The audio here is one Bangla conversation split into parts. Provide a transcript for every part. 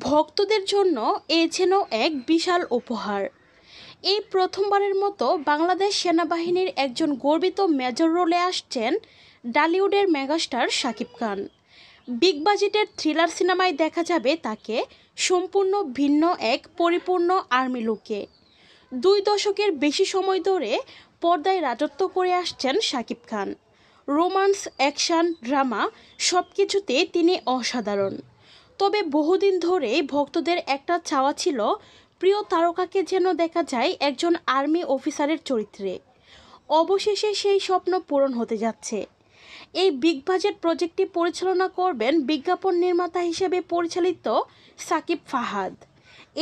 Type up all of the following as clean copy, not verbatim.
ভক্তদের জন্য এ যেন এক বিশাল উপহার। এই প্রথমবারের মতো বাংলাদেশ সেনাবাহিনীর একজন গর্বিত মেজর রোলে আসছেন ডালিউডের মেগাস্টার শাকিব খান। বিগ বাজেটের থ্রিলার সিনেমায় দেখা যাবে তাকে সম্পূর্ণ ভিন্ন এক পরিপূর্ণ আর্মি লুকে। 2 দশকের বেশি সময় ধরে পর্দায় রাজত্ব করে আসছেন Shakib Khan. Romance, action, drama সব কিছুতে তিনি অসাধারণ। তবে বহুদিন ধরেই ভক্তদের একটা চাওয়া ছিল প্রিয় তারকাকে যেন দেখা যায় একজন আর্মি অফিসারের চরিত্রে। অবশেষে সেই স্বপ্ন পূরণ হতে যাচ্ছে। এই বিগ বাজেট প্রজেক্টটি পরিচালনা করবেন বিজ্ঞাপন নির্মাতা হিসেবে পরিচালিত সাকিব ফাহাদ।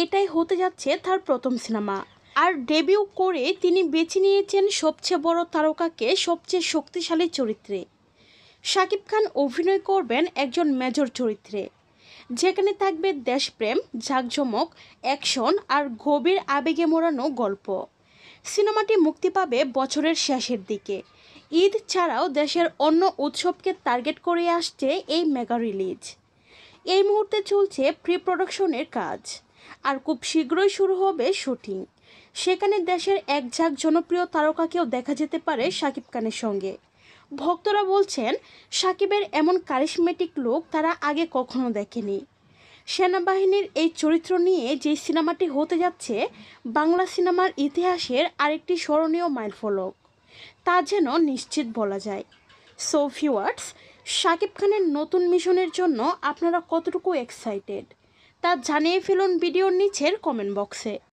এটাই হতে যাচ্ছে তার প্রথম সিনেমা। আর ডেবিউ করে তিনি বেছে নিয়েছেন সবচেয়ে বড় তারকাকে সবচেয়ে শক্তিশালী চরিত্রে। শাকিব খান অভিনয় করবেন একজন মেজর চরিত্রে, যেখানে থাকবে দেশপ্রেম, জাঁকজমক, অ্যাকশন আর গভীর আবেগে মোড়ানো গল্প। সিনেমাটি মুক্তি পাবে বছরের শেষের দিকে। ঈদ ছাড়াও দেশের অন্য উৎসবকে টার্গেট করে আসছে এই মেগা রিলিজ। এই মুহূর্তে চলছে প্রি প্রোডাকশনের কাজ, আর খুব শীঘ্রই শুরু হবে শুটিং। সেখানে দেশের এক ঝাঁক জনপ্রিয় তারকাকেও দেখা যেতে পারে শাকিব খানের সঙ্গে। ভক্তরা বলছেন শাকিবের এমন কারিশমেটিক লুক তারা আগে কখনো দেখেনি। সেনাবাহিনীর এই চরিত্র নিয়ে যে সিনেমাটি হতে যাচ্ছে বাংলা সিনেমার ইতিহাসের আরেকটি স্মরণীয় মাইলফলক, তা যেন নিশ্চিত বলা যায়। সো ভিউয়ার্স, শাকিব খানের নতুন মিশনের জন্য আপনারা কতটুকু এক্সাইটেড তা জানিয়ে ফেলুন ভিডিওর নিচের কমেন্ট বক্সে।